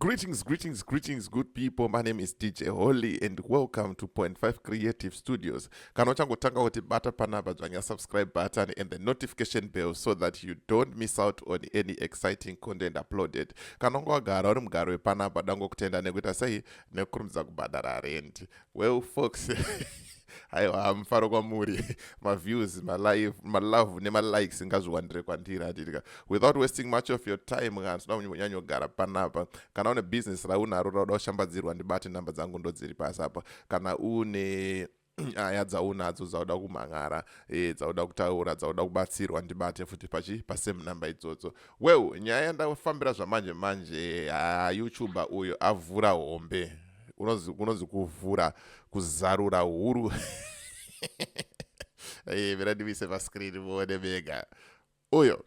Greetings, good people. My name is DJ Holly and welcome to Point 5 Creative Studios. Kana uchangotanga kuti bata panapa dzvanya subscribe button and the notification bell so that you don't miss out on any exciting content uploaded. Kana ungagara uri mugaro wepanapa dangokutenda nekuita sei nekurumidza kubhadhara rent. Well folks, aiwa mufaro kwamuri maviews malove nemalikes ngazviwandire kwandiri hatitika. Without wasting much of your time sina kunyanyogara panapa. Kana une business raunaro rauda kushambadzirwa ndibate namba dzangu ndo dziri pasi apa. Kana une nyaya dzaunadzo dzauda kumhangara dzauda kutaura dzauda kubatsirwa ndibate futi pasame namba idzodzo. Well, nyaya yandafambira zvamanje YouTuber uyo avhura hombe. Unozi kuvhura kuzarura huru. Mirandivise pascreen muone mega. Uyo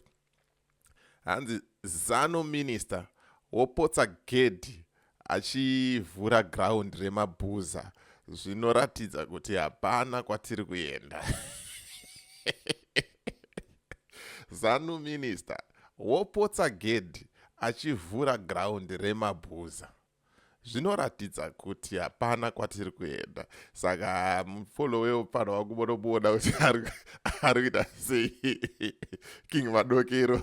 hanzi Zanu minister Wopotsa Gedhi Achivhura ground Remabhuza zvinoratidza kuti hapana kwatiri kuenda. Zanu minister Wopotsa Gedhi Achivhura ground Remabhuza zvinoratidza kuti hapana kwatiri kuenda. Saka mufollow pano wakubonomuona kuti ari kuita sei King Madokero.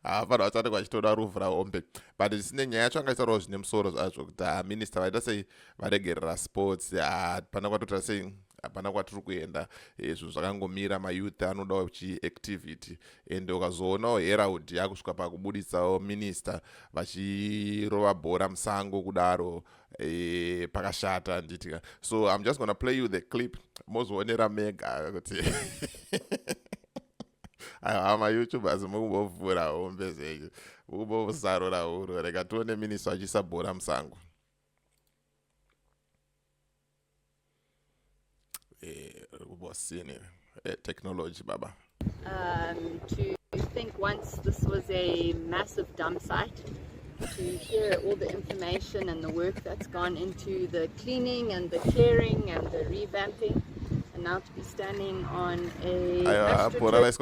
Pano vachati kwachitoda ruvhura hombe. But zvisine nyaya yacho angaitaurawo zvine musoro zvacho kuti minister vaita sei varegerera sports hapana kwatoita sei hapana kwatiri kuenda. Zvinhu zvakangomira mayouth anodawo chiactivity and ukazoonawo Herald yakusvika pakubuditsawo minister vachirova bhora musango kudaro pakashata nditika. So I'm just gonna play you the clip mozoonera mega kuti YouTubers mukumbovhura hombe zenyu mukumbozarura huru. Rega tione minister achiisa bhora musango. Technology baba. To think once this was a massive dump site, to hear all the information and the work that's gone into the cleaning and the clearing and the revamping, and now to be standing on a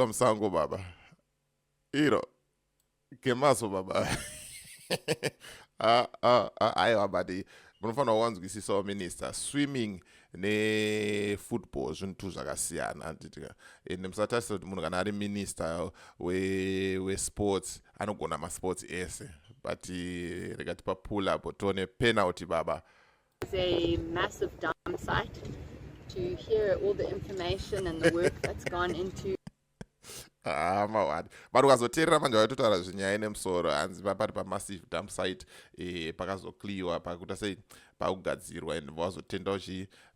msango baba. Iro kemaso baba. Aiwa badi munofanira kuwanzwisisa minister swimming ne-football zvinhu zvakasiyana handitika. And musatarisa kuti munhu kana ari minister we-sports anogona masports ese. But rega tipa pull up tione penalty baba. It's a massive dump site. To hear all the information and the work that's gone into mawadi. But ukazoteerera manje waitotaura zvinyaya nemusoro hanzi pari pamassive dump site pakazokliwa pakuita sei pakugadzirwa and vazotendawo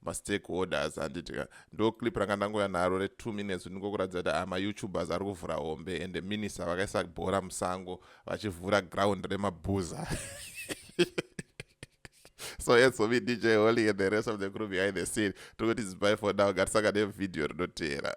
mastakeholders handitika. Ndo clip ranga ndangoya naro re2 minutes ndingokuratidza kuti maYoutubers ari kuvhura hombe and the minister vakaisa bhora musango vachivhura ground Remabhuza. So yes, for me DJ Holly and the rest of the crew behind the scene. Tungoti bye for now. Gatsaka dem video rinoteera.